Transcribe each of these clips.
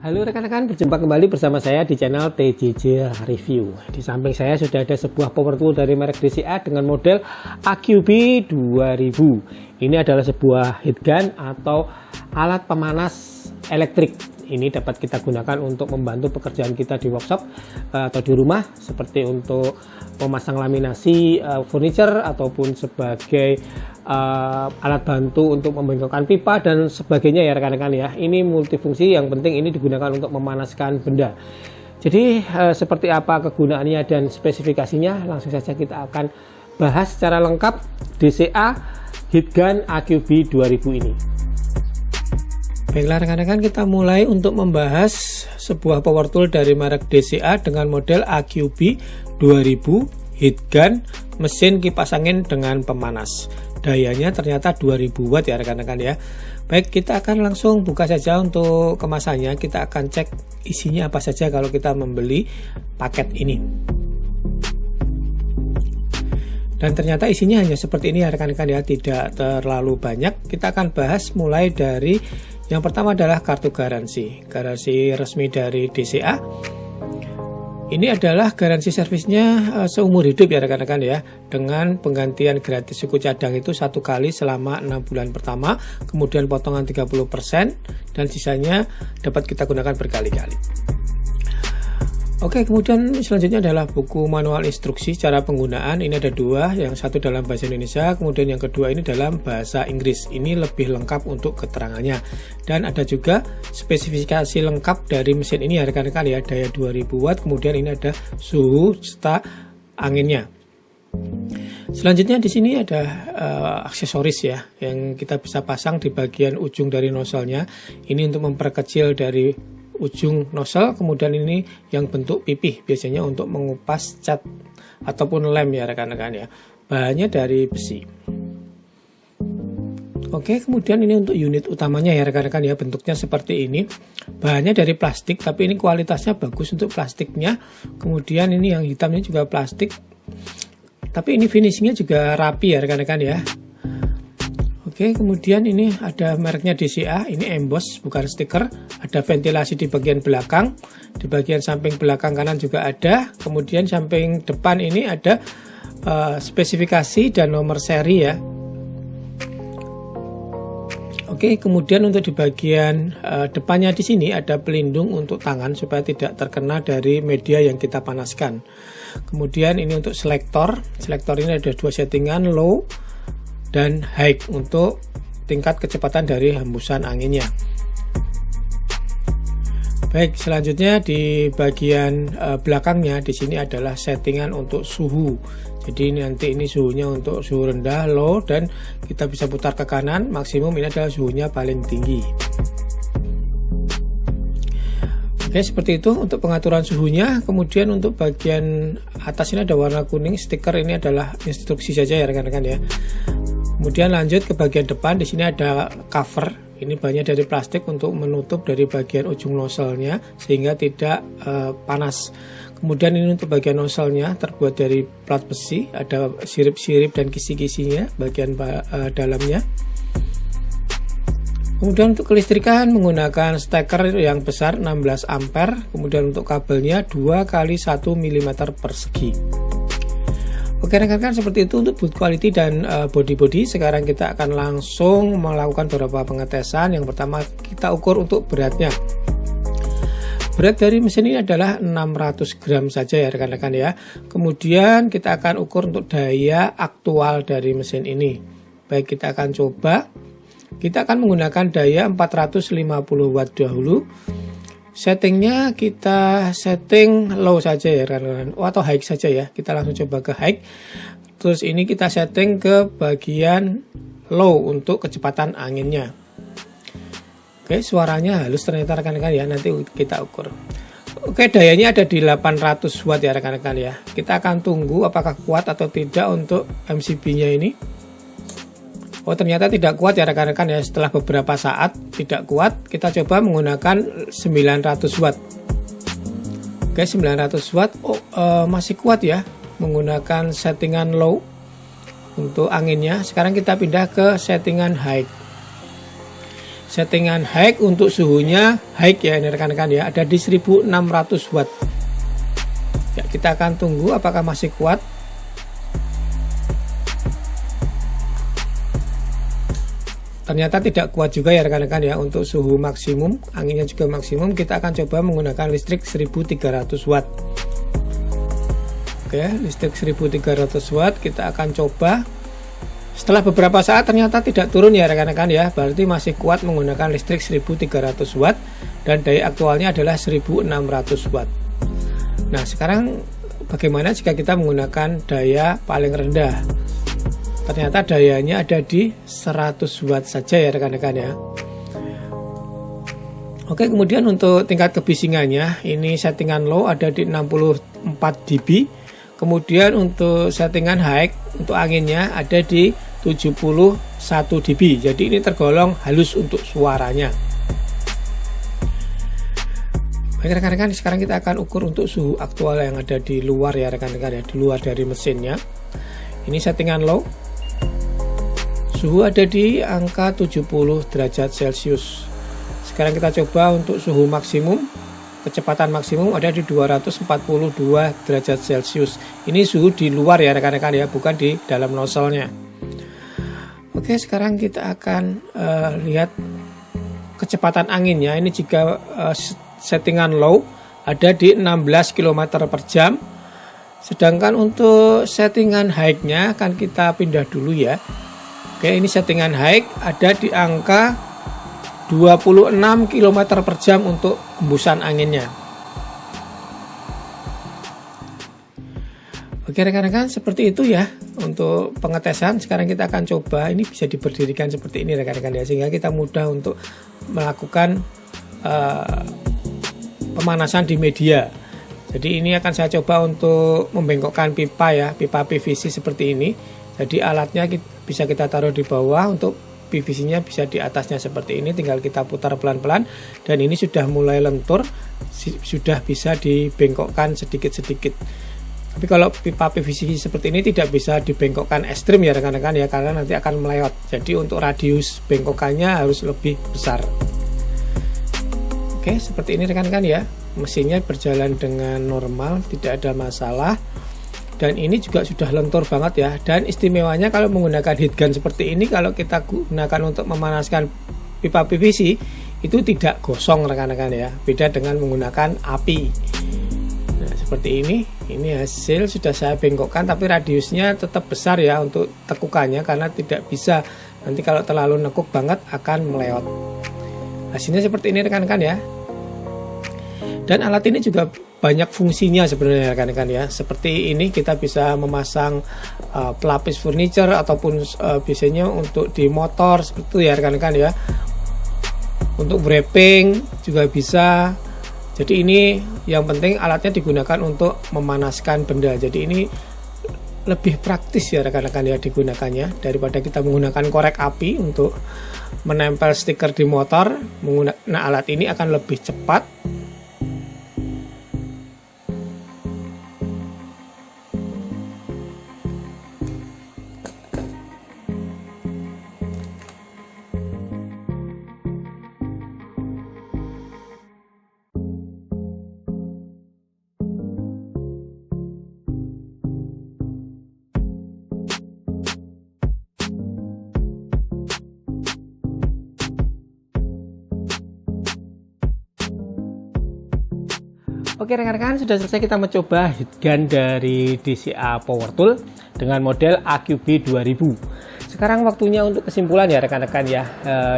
Halo rekan-rekan, berjumpa kembali bersama saya di channel TJJ Review. Di samping saya sudah ada sebuah power tool dari merek DCA dengan model AQB 2000. Ini adalah sebuah heat gun atau alat pemanas elektrik. Ini dapat kita gunakan untuk membantu pekerjaan kita di workshop atau di rumah, seperti untuk memasang laminasi furniture ataupun sebagai alat bantu untuk membengkokkan pipa dan sebagainya ya rekan-rekan ya. Ini multifungsi, yang penting ini digunakan untuk memanaskan benda. Jadi seperti apa kegunaannya dan spesifikasinya, langsung saja kita akan bahas secara lengkap DCA heat gun AQB 2000 ini. Baiklah rekan-rekan, kita mulai untuk membahas sebuah power tool dari merek DCA dengan model AQB 2000 heat gun mesin kipas angin dengan pemanas. Dayanya ternyata 2000 watt ya rekan-rekan ya. Baik, kita akan langsung buka saja untuk kemasannya. Kita akan cek isinya apa saja kalau kita membeli paket ini. Dan ternyata isinya hanya seperti ini ya rekan-rekan ya, tidak terlalu banyak. Kita akan bahas mulai dari yang pertama adalah kartu garansi resmi dari DCA. Ini adalah garansi servisnya seumur hidup ya rekan-rekan ya, dengan penggantian gratis suku cadang itu 1 kali selama 6 bulan pertama, kemudian potongan 30% dan sisanya dapat kita gunakan berkali-kali. Oke, kemudian selanjutnya adalah buku manual instruksi cara penggunaan. Ini ada dua, yang satu dalam bahasa Indonesia, kemudian yang kedua ini dalam bahasa Inggris. Ini lebih lengkap untuk keterangannya. Dan ada juga spesifikasi lengkap dari mesin ini ya rekan-rekan ya, daya 2000 watt, kemudian ini ada suhu serta anginnya. Selanjutnya di sini ada aksesoris ya, yang kita bisa pasang di bagian ujung dari nozzle-nya. Ini untuk memperkecil dari ujung nozzle, kemudian ini yang bentuk pipih, biasanya untuk mengupas cat ataupun lem ya rekan-rekan ya. Bahannya dari besi. Oke, kemudian ini untuk unit utamanya ya rekan-rekan ya, bentuknya seperti ini. Bahannya dari plastik, tapi ini kualitasnya bagus untuk plastiknya. Kemudian ini yang hitamnya juga plastik, tapi ini finishingnya juga rapi ya rekan-rekan ya. Oke, kemudian ini ada mereknya DCA, ini emboss bukan stiker. Ada ventilasi di bagian belakang, di bagian samping belakang kanan juga ada. Kemudian samping depan ini ada spesifikasi dan nomor seri ya. Oke, kemudian untuk di bagian depannya di sini ada pelindung untuk tangan supaya tidak terkena dari media yang kita panaskan. Kemudian ini untuk selektor. Selektor ini ada dua settingan, low dan high untuk tingkat kecepatan dari hembusan anginnya. Baik, selanjutnya di bagian belakangnya di sini adalah settingan untuk suhu. Jadi nanti ini suhunya untuk suhu rendah, low, dan kita bisa putar ke kanan. Maksimum ini adalah suhunya paling tinggi. Oke, seperti itu untuk pengaturan suhunya. Kemudian untuk bagian atas ini ada warna kuning, stiker ini adalah instruksi saja ya rekan-rekan ya. Kemudian lanjut ke bagian depan, di sini ada cover. Ini bahannya dari plastik untuk menutup dari bagian ujung nozzle-nya sehingga tidak panas. Kemudian ini untuk bagian nozzle-nya terbuat dari plat besi, ada sirip-sirip dan kisi-kisinya bagian dalamnya. Kemudian untuk kelistrikan menggunakan steker yang besar 16 ampere. Kemudian untuk kabelnya 2 x 1 mm persegi. Oke rekan-rekan, seperti itu untuk build quality dan body. Sekarang kita akan langsung melakukan beberapa pengetesan. Yang pertama kita ukur untuk beratnya. Berat dari mesin ini adalah 600 gram saja ya rekan-rekan ya. Kemudian kita akan ukur untuk daya aktual dari mesin ini. Baik, kita akan coba. Kita akan menggunakan daya 450 watt dahulu. Settingnya kita setting low saja ya rekan-rekan, atau high saja ya. Kita langsung coba ke high. Terus ini kita setting ke bagian low untuk kecepatan anginnya. Oke, suaranya halus ternyata rekan-rekan ya, nanti kita ukur. Oke, dayanya ada di 800 watt ya rekan-rekan ya. Kita akan tunggu apakah kuat atau tidak untuk MCB-nya ini. Oh, ternyata tidak kuat ya rekan-rekan ya. Setelah beberapa saat tidak kuat, kita coba menggunakan 900 watt. Oke, 900 watt. Oh, masih kuat ya menggunakan settingan low untuk anginnya. Sekarang kita pindah ke settingan high. settingan high untuk suhunya high ya ini rekan-rekan ya, ada di 1600 watt ya. Kita akan tunggu apakah masih kuat. Ternyata tidak kuat juga ya rekan-rekan ya untuk suhu maksimum, anginnya juga maksimum. Kita akan coba menggunakan listrik 1300 watt. Oke, listrik 1300 watt kita akan coba. Setelah beberapa saat ternyata tidak turun ya rekan-rekan ya, berarti masih kuat menggunakan listrik 1300 watt dan daya aktualnya adalah 1600 watt. Nah, sekarang bagaimana jika kita menggunakan daya paling rendah? Ternyata dayanya ada di 100 watt saja ya rekan-rekan ya. Oke, kemudian untuk tingkat kebisingannya ini settingan low ada di 64 dB. Kemudian untuk settingan high untuk anginnya ada di 71 dB. Jadi ini tergolong halus untuk suaranya. Baik rekan-rekan, sekarang kita akan ukur untuk suhu aktual yang ada di luar ya rekan-rekan ya, di luar dari mesinnya. Ini settingan low. Suhu ada di angka 70 derajat Celcius. Sekarang kita coba untuk suhu maksimum. Kecepatan maksimum ada di 242 derajat Celcius. Ini suhu di luar ya rekan-rekan ya, bukan di dalam nozzle-nya. Oke, sekarang kita akan lihat kecepatan anginnya. Ini jika settingan low ada di 16 km per jam. Sedangkan untuk settingan high-nya akan kita pindah dulu ya. Oke, ini settingan high ada di angka 26 km per jam untuk hembusan anginnya. Oke rekan-rekan, seperti itu ya untuk pengetesan. Sekarang kita akan coba, ini bisa diberdirikan seperti ini rekan-rekan ya, sehingga kita mudah untuk melakukan pemanasan di media. Jadi ini akan saya coba untuk membengkokkan pipa ya, pipa PVC seperti ini. Jadi alatnya bisa kita taruh di bawah, untuk PVC-nya bisa di atasnya seperti ini, tinggal kita putar pelan-pelan dan ini sudah mulai lentur, sudah bisa dibengkokkan sedikit-sedikit. Tapi kalau pipa PVC seperti ini tidak bisa dibengkokkan ekstrim ya rekan-rekan ya, karena nanti akan melewat. Jadi untuk radius bengkokannya harus lebih besar. Oke, seperti ini rekan-rekan ya, mesinnya berjalan dengan normal, tidak ada masalah. Dan ini juga sudah lentur banget ya. Dan istimewanya kalau menggunakan heat gun seperti ini, kalau kita gunakan untuk memanaskan pipa PVC itu tidak gosong rekan-rekan ya, beda dengan menggunakan api. Nah seperti ini hasil sudah saya bengkokkan, tapi radiusnya tetap besar ya untuk tekukannya, karena tidak bisa, nanti kalau terlalu nekuk banget akan melewat. Hasilnya seperti ini rekan-rekan ya. Dan alat ini juga banyak fungsinya sebenarnya rekan-rekan ya. Seperti ini kita bisa memasang pelapis furniture ataupun biasanya untuk di motor seperti itu ya rekan-rekan ya. Untuk wrapping juga bisa. Jadi ini yang penting alatnya digunakan untuk memanaskan benda. Jadi ini lebih praktis ya rekan-rekan ya digunakannya, daripada kita menggunakan korek api untuk menempel stiker di motor. Menggunakan alat ini akan lebih cepat. Oke rekan-rekan, sudah selesai kita mencoba heat gun dari DCA Power Tool dengan model AQB 2000. Sekarang waktunya untuk kesimpulan ya rekan-rekan ya.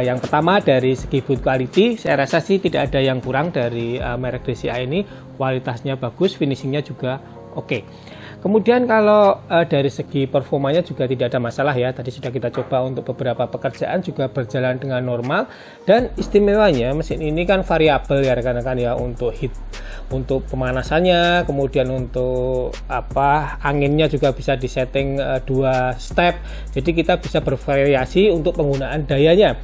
Yang pertama dari segi build quality, saya rasa sih tidak ada yang kurang dari merek DCA ini. Kualitasnya bagus, finishingnya juga oke. Kemudian kalau dari segi performanya juga tidak ada masalah ya. Tadi sudah kita coba untuk beberapa pekerjaan juga berjalan dengan normal. Dan istimewanya mesin ini kan variabel ya rekan-rekan ya, untuk heat, untuk pemanasannya, kemudian untuk anginnya juga bisa disetting 2 step. Jadi kita bisa bervariasi untuk penggunaan dayanya.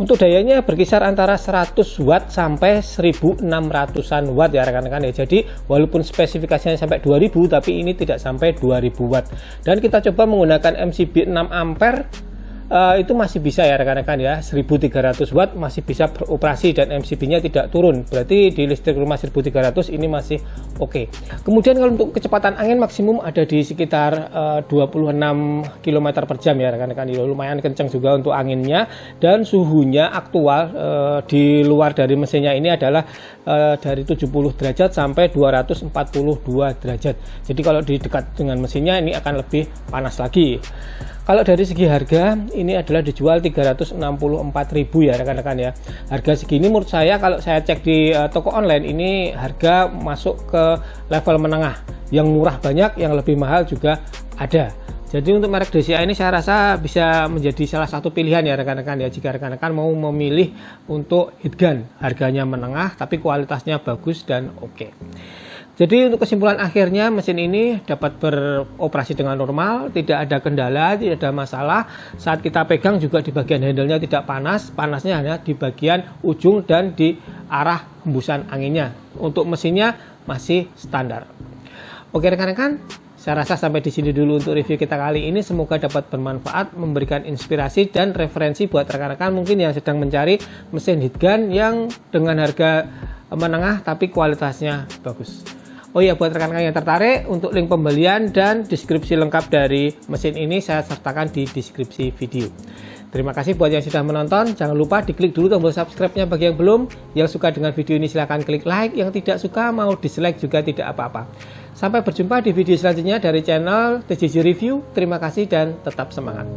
Untuk dayanya berkisar antara 100 watt sampai 1600-an watt ya rekan-rekan ya. Jadi walaupun spesifikasinya sampai 2000, tapi ini tidak sampai 2000 watt. Dan kita coba menggunakan MCB 6 ampere itu masih bisa ya rekan-rekan ya, 1300 watt masih bisa beroperasi dan MCB-nya tidak turun. Berarti di listrik rumah 1300 ini masih oke. Kemudian kalau untuk kecepatan angin maksimum ada di sekitar 26 km per jam ya rekan-rekan. Lumayan kencang juga untuk anginnya, dan suhunya aktual di luar dari mesinnya ini adalah dari 70 derajat sampai 242 derajat. Jadi kalau di dekat dengan mesinnya ini akan lebih panas lagi. Kalau dari segi harga, ini adalah dijual 364.000 ya rekan-rekan ya. Harga segini menurut saya, kalau saya cek di toko online, ini harga masuk ke level menengah. Yang murah banyak, yang lebih mahal juga ada. Jadi untuk merek DCA ini saya rasa bisa menjadi salah satu pilihan ya rekan-rekan ya, jika rekan-rekan mau memilih untuk heat gun. Harganya menengah tapi kualitasnya bagus dan oke. Jadi untuk kesimpulan akhirnya, mesin ini dapat beroperasi dengan normal, tidak ada kendala, tidak ada masalah. Saat kita pegang juga di bagian handle-nya tidak panas, panasnya hanya di bagian ujung dan di arah hembusan anginnya. Untuk mesinnya masih standar. Oke rekan-rekan, saya rasa sampai di sini dulu untuk review kita kali ini. Semoga dapat bermanfaat, memberikan inspirasi dan referensi buat rekan-rekan mungkin yang sedang mencari mesin heat gun yang dengan harga menengah tapi kualitasnya bagus. Oh iya, buat rekan-rekan yang tertarik, untuk link pembelian dan deskripsi lengkap dari mesin ini saya sertakan di deskripsi video. Terima kasih buat yang sudah menonton. Jangan lupa diklik dulu tombol subscribe-nya bagi yang belum. Yang suka dengan video ini silahkan klik like. Yang tidak suka mau dislike juga tidak apa-apa. Sampai berjumpa di video selanjutnya dari channel TJJ Review. Terima kasih dan tetap semangat.